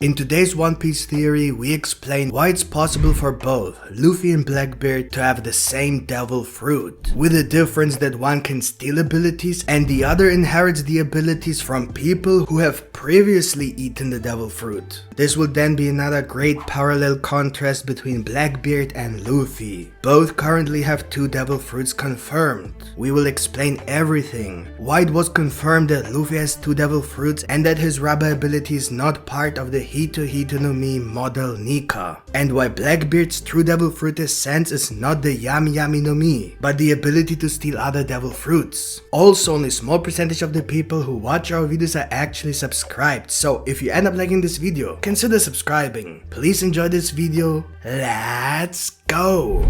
In today's One Piece theory, we explain why it's possible for both Luffy and Blackbeard to have the same devil fruit, with the difference that one can steal abilities and the other inherits the abilities from people who have previously eaten the devil fruit. This will then be another great parallel contrast between Blackbeard and Luffy. Both currently have 2 devil fruits confirmed. We will explain everything, why it was confirmed that Luffy has 2 devil fruits and that his rubber ability is not part of the hito no Mi model Nika, and why Blackbeard's true devil fruit essence is not the yami no Mi, but the ability to steal other devil fruits. Also, only a small percentage of the people who watch our videos are actually subscribed, so if you end up liking this video, consider subscribing. Please enjoy this video. Let's go!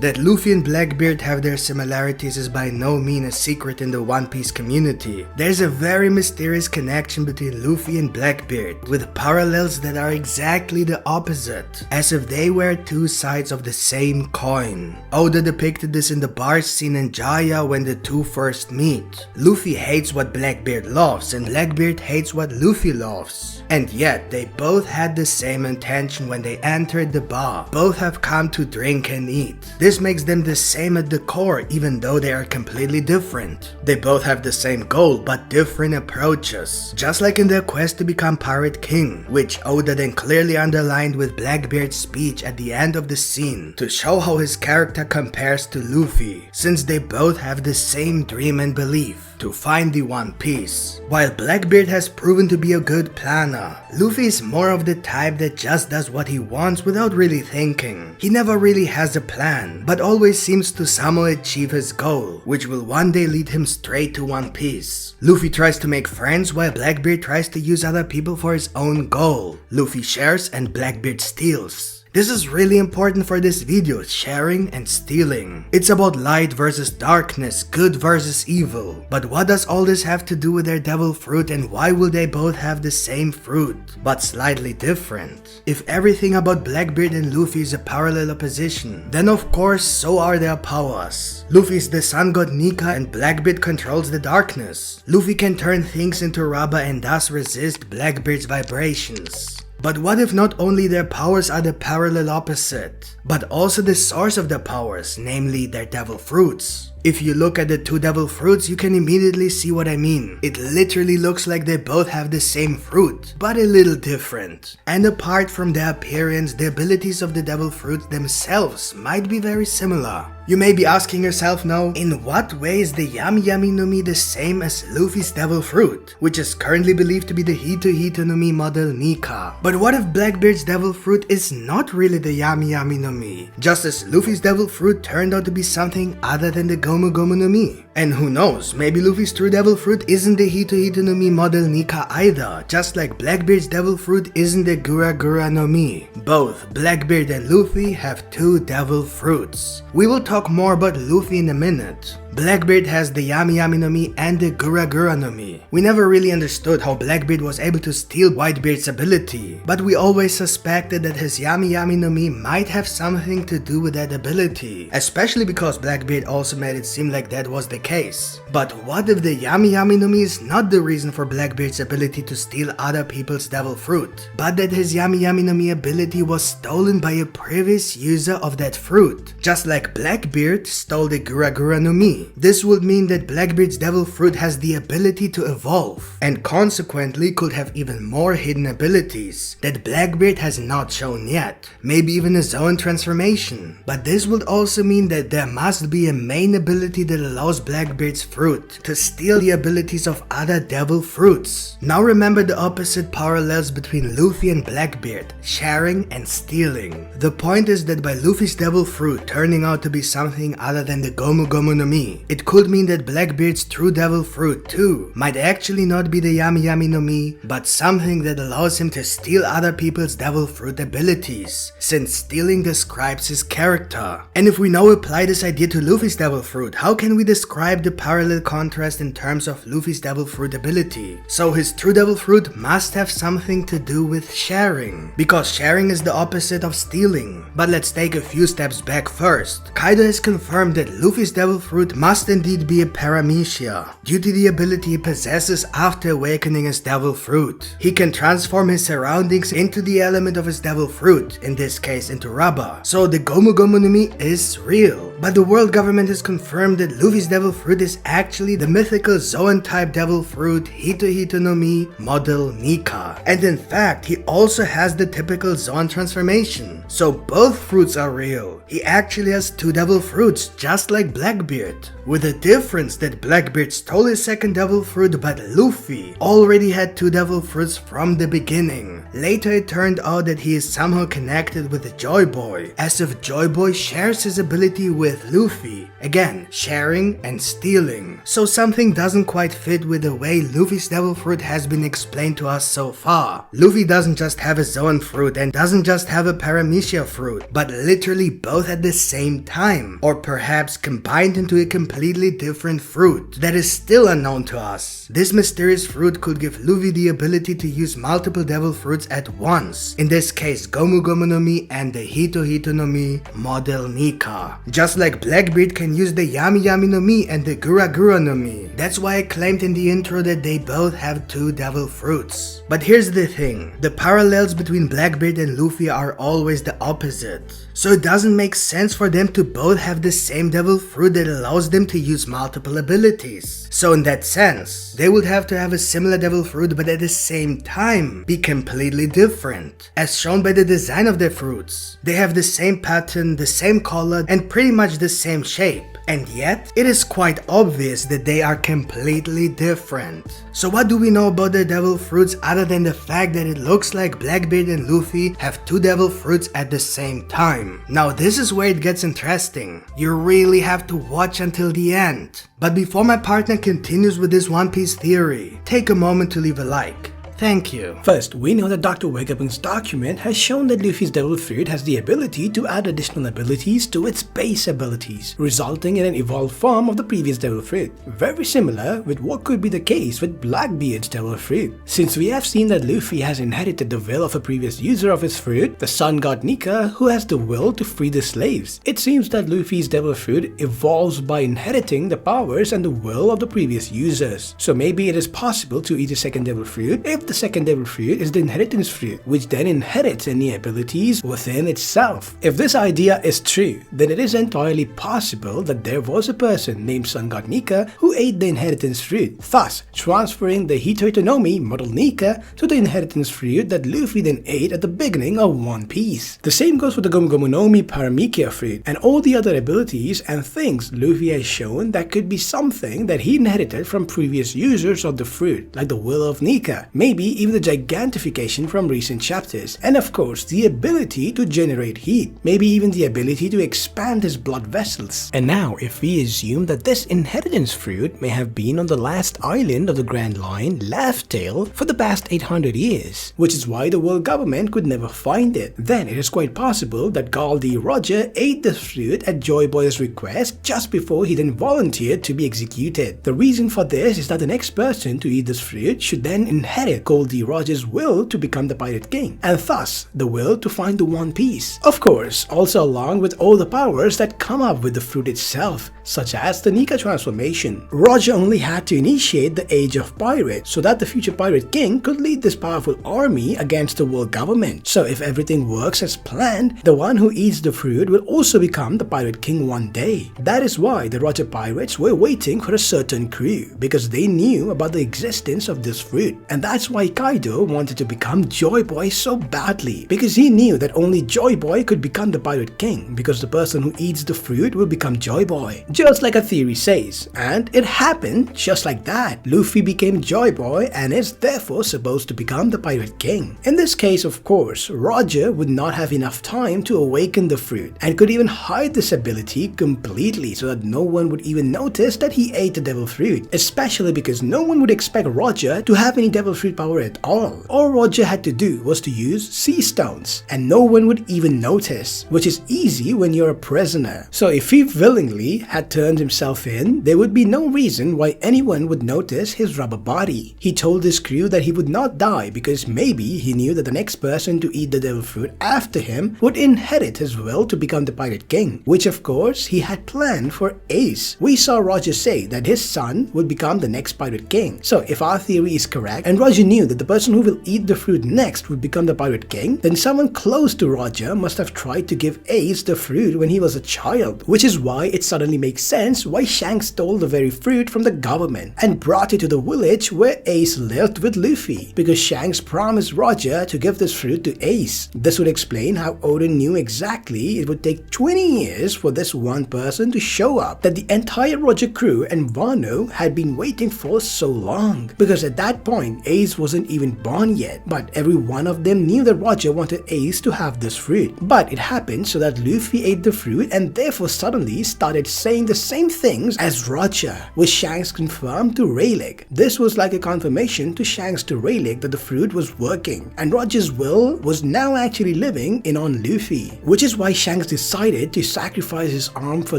That Luffy and Blackbeard have their similarities is by no means a secret in the One Piece community. There's a very mysterious connection between Luffy and Blackbeard, with parallels that are exactly the opposite, as if they were 2 sides of the same coin. Oda depicted this in the bar scene in Jaya when the 2 first meet. Luffy hates what Blackbeard loves and Blackbeard hates what Luffy loves. And yet, they both had the same intention when they entered the bar. Both have come to drink and eat. This makes them the same at the core, even though they are completely different. They both have the same goal, but different approaches. Just like in their quest to become Pirate King, which Oda then clearly underlined with Blackbeard's speech at the end of the scene, to show how his character compares to Luffy, since they both have the same dream and belief, to find the One Piece. While Blackbeard has proven to be a good planner, Luffy is more of the type that just does what he wants without really thinking. He never really has a plan, but always seems to somehow achieve his goal, which will one day lead him straight to One Piece. Luffy tries to make friends while Blackbeard tries to use other people for his own goal. Luffy shares and Blackbeard steals. This is really important for this video, sharing and stealing. It's about light versus darkness, good versus evil. But what does all this have to do with their devil fruit, and why will they both have the same fruit, but slightly different? If everything about Blackbeard and Luffy is a parallel opposition, then of course so are their powers. Luffy is the sun god Nika and Blackbeard controls the darkness. Luffy can turn things into rubber and thus resist Blackbeard's vibrations. But what if not only their powers are the parallel opposite, but also the source of the powers, namely their devil fruits? If you look at the 2 devil fruits, you can immediately see what I mean. It literally looks like they both have the same fruit, but a little different. And apart from their appearance, the abilities of the devil fruits themselves might be very similar. You may be asking yourself now, in what way is the yami no Mi the same as Luffy's devil fruit, which is currently believed to be the hito no Mi model Nika? But what if Blackbeard's devil fruit is not really the yami no Mi, just as Luffy's devil fruit turned out to be something other than the gomu no Mi? And who knows, maybe Luffy's true devil fruit isn't the hito no Mi model Nika either, just like Blackbeard's devil fruit isn't the gura no Mi. Both Blackbeard and Luffy have 2 devil fruits. We will talk more about Luffy in a minute. Blackbeard has the yami no Mi and the gura no Mi. We never really understood how Blackbeard was able to steal Whitebeard's ability, but we always suspected that his yami no Mi might have something to do with that ability, especially because Blackbeard also made it seem like that was the case. But what if the yami no Mi is not the reason for Blackbeard's ability to steal other people's devil fruit, but that his yami no Mi ability was stolen by a previous user of that fruit, just like Blackbeard stole the gura no Mi? This would mean that Blackbeard's devil fruit has the ability to evolve, and consequently could have even more hidden abilities that Blackbeard has not shown yet, maybe even a zone transformation. But this would also mean that there must be a main ability that allows Blackbeard's fruit to steal the abilities of other devil fruits. Now remember the opposite parallels between Luffy and Blackbeard, sharing and stealing. The point is that by Luffy's devil fruit turning out to be something other than the gomu no Mi, it could mean that Blackbeard's true devil fruit too might actually not be the yami no Mi, but something that allows him to steal other people's devil fruit abilities, since stealing describes his character. And if we now apply this idea to Luffy's devil fruit, how can we describe describe the parallel contrast in terms of Luffy's devil fruit ability. So his true devil fruit must have something to do with sharing, because sharing is the opposite of stealing. But let's take a few steps back first. Kaido has confirmed that Luffy's devil fruit must indeed be a paramecia, due to the ability he possesses after awakening his devil fruit. He can transform his surroundings into the element of his devil fruit, in this case into rubber. So the Gomu Gomu no Mi is real. But the world government has confirmed that Luffy's devil fruit is actually the mythical Zoan type devil fruit Hito no Mi model Nika. And in fact, he also has the typical Zoan transformation. So both fruits are real. He actually has two devil fruits, just like Blackbeard. With the difference that Blackbeard stole his second devil fruit, but Luffy already had two devil fruits from the beginning. Later it turned out that he is somehow connected with the Joy Boy, as if Joy Boy shares his ability with Luffy. Again, sharing and stealing. So something doesn't quite fit with the way Luffy's devil fruit has been explained to us so far. Luffy doesn't just have a Zoan fruit and doesn't just have a paramecia fruit, but literally both at the same time, or perhaps combined into a completely different fruit that is still unknown to us. This mysterious fruit could give Luffy the ability to use multiple devil fruits at once, in this case Gomu Gomu no Mi and the Hito no Mi model Nika. Just like Blackbeard can use the Yami Yami no Mi and the Gura Gura no Mi. That's why I claimed in the intro that they both have two devil fruits. But here's the thing, the parallels between Blackbeard and Luffy are always the opposite. So it doesn't make sense for them to both have the same devil fruit that allows them to use multiple abilities. So in that sense, they would have to have a similar devil fruit but at the same time be completely different, as shown by the design of their fruits. They have the same pattern, the same color, and pretty much the same shape. And yet, it is quite obvious that they are completely different. So what do we know about their devil fruits other than the fact that it looks like Blackbeard and Luffy have two devil fruits at the same time? Now this is where it gets interesting. You really have to watch until the end. But before my partner continues with this One Piece theory, take a moment to leave a like. Thank you. First, we know that Dr. Vegapunk's document has shown that Luffy's devil fruit has the ability to add additional abilities to its base abilities, resulting in an evolved form of the previous devil fruit. Very similar with what could be the case with Blackbeard's devil fruit. Since we have seen that Luffy has inherited the will of a previous user of his fruit, the sun god Nika, who has the will to free the slaves. It seems that Luffy's devil fruit evolves by inheriting the powers and the will of the previous users. So maybe it is possible to eat a second devil fruit if the second devil fruit is the inheritance fruit, which then inherits any abilities within itself. If this idea is true, then it is entirely possible that there was a person named Sun God Nika who ate the inheritance fruit, thus transferring the Hito no Mi model Nika to the inheritance fruit that Luffy then ate at the beginning of One Piece. The same goes with the Gomu Gomu no Mi paramecia fruit and all the other abilities and things Luffy has shown that could be something that he inherited from previous users of the fruit, like the will of Nika. Maybe even the gigantification from recent chapters, and of course the ability to generate heat, maybe even the ability to expand his blood vessels. And now if we assume that this inheritance fruit may have been on the last island of the Grand Line, Laugh Tale, for the past 800 years, which is why the world government could never find it, then it is quite possible that Goldie Roger ate the fruit at Joy Boy's request just before he then volunteered to be executed. The reason for this is that the next person to eat this fruit should then inherit Goldie Roger's will to become the Pirate King, and thus the will to find the One Piece. Of course, also along with all the powers that come up with the fruit itself, such as the Nika transformation. Roger only had to initiate the Age of Pirates so that the future Pirate King could lead this powerful army against the world government. So if everything works as planned, the one who eats the fruit will also become the Pirate King one day. That is why the Roger pirates were waiting for a certain crew, because they knew about the existence of this fruit, and that's why Kaido wanted to become Joy Boy so badly, because he knew that only Joy Boy could become the Pirate King, because the person who eats the fruit will become Joy Boy, just like a theory says. And it happened just like that. Luffy became Joy Boy and is therefore supposed to become the Pirate King. In this case, of course, Roger would not have enough time to awaken the fruit, and could even hide this ability completely so that no one would even notice that he ate the devil fruit, especially because no one would expect Roger to have any devil fruit power power at all. All Roger had to do was to use sea stones, and no one would even notice, which is easy when you're a prisoner. So if he willingly had turned himself in, there would be no reason why anyone would notice his rubber body. He told his crew that he would not die because maybe he knew that the next person to eat the devil fruit after him would inherit his will to become the Pirate King, which of course he had planned for Ace. We saw Roger say that his son would become the next Pirate King. So if our theory is correct and Roger knew that the person who will eat the fruit next would become the Pirate King, then someone close to Roger must have tried to give Ace the fruit when he was a child, which is why it suddenly makes sense why Shanks stole the very fruit from the government and brought it to the village where Ace lived with Luffy, because Shanks promised Roger to give this fruit to Ace. This would explain how Oden knew exactly it would take 20 years for this one person to show up that the entire Roger crew and Wano had been waiting for so long, because at that point Ace wasn't even born yet, but every one of them knew that Roger wanted Ace to have this fruit. But it happened so that Luffy ate the fruit and therefore suddenly started saying the same things as Roger, which Shanks confirmed to Rayleigh. This was like a confirmation to Shanks to Rayleigh that the fruit was working, and Roger's will was now actually living in on Luffy, which is why Shanks decided to sacrifice his arm for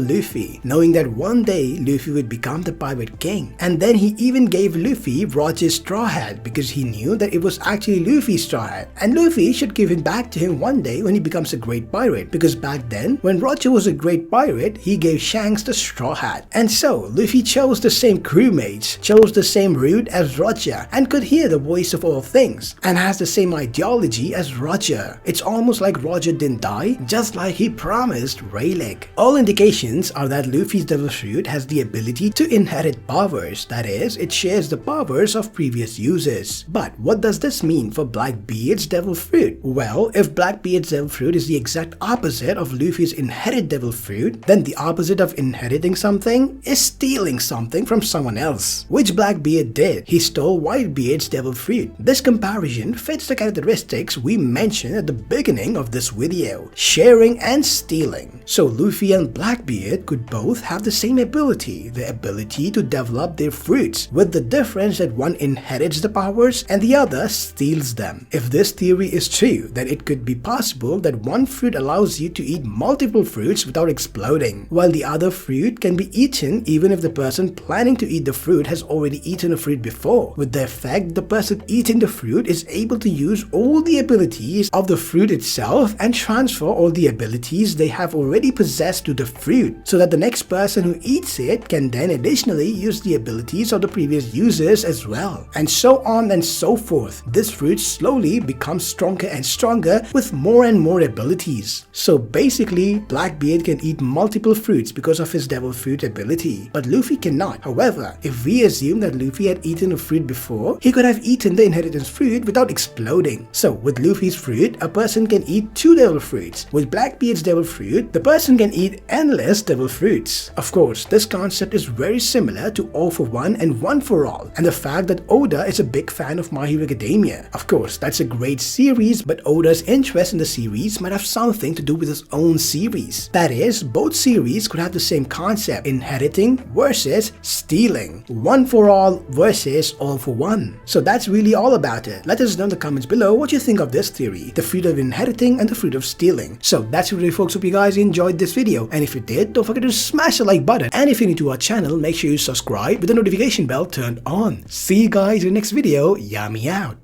Luffy, knowing that one day Luffy would become the Pirate King. And then he even gave Luffy Roger's straw hat because he knew that it was actually Luffy's straw hat, and Luffy should give it back to him one day when he becomes a great pirate, because back then when Roger was a great pirate he gave Shanks the straw hat. And so Luffy chose the same crewmates, chose the same route as Roger, and could hear the voice of all things, and has the same ideology as Roger. It's almost like Roger didn't die, just like he promised Rayleigh. All indications are that Luffy's devil fruit has the ability to inherit powers, that is, it shares the powers of previous users. But what does this mean for Blackbeard's devil fruit? Well, if Blackbeard's devil fruit is the exact opposite of Luffy's inherited devil fruit, then the opposite of inheriting something is stealing something from someone else, which Blackbeard did. He stole Whitebeard's devil fruit. This comparison fits the characteristics we mentioned at the beginning of this video: sharing and stealing. So Luffy and Blackbeard could both have the same ability, the ability to develop their fruits, with the difference that one inherits the powers and the other steals them. If this theory is true, then it could be possible that one fruit allows you to eat multiple fruits without exploding, while the other fruit can be eaten even if the person planning to eat the fruit has already eaten a fruit before, with the effect the person eating the fruit is able to use all the abilities of the fruit itself and transfer all the abilities they have already possessed to the fruit, so that the next person who eats it can then additionally use the abilities of the previous users as well, and so on and so forth. This fruit slowly becomes stronger and stronger with more and more abilities. So basically, Blackbeard can eat multiple fruits because of his devil fruit ability, but Luffy cannot. However, if we assume that Luffy had eaten a fruit before, he could have eaten the inheritance fruit without exploding. So with Luffy's fruit, a person can eat 2 devil fruits. With Blackbeard's devil fruit, the person can eat endless devil fruits. Of course, this concept is very similar to All for One and One for All, and the fact that Oda is a big fan of My Hero Academia. Of course, that's a great series, but Oda's interest in the series might have something to do with his own series. That is, both series could have the same concept: inheriting versus stealing. One for All versus All for One. So that's really all about it. Let us know in the comments below what you think of this theory, the fruit of inheriting and the fruit of stealing. So that's it really, folks. Hope you guys enjoyed this video, and if you did, don't forget to smash the like button, and if you're new to our channel, make sure you subscribe with the notification bell turned on. See you guys in the next video. Yummy out.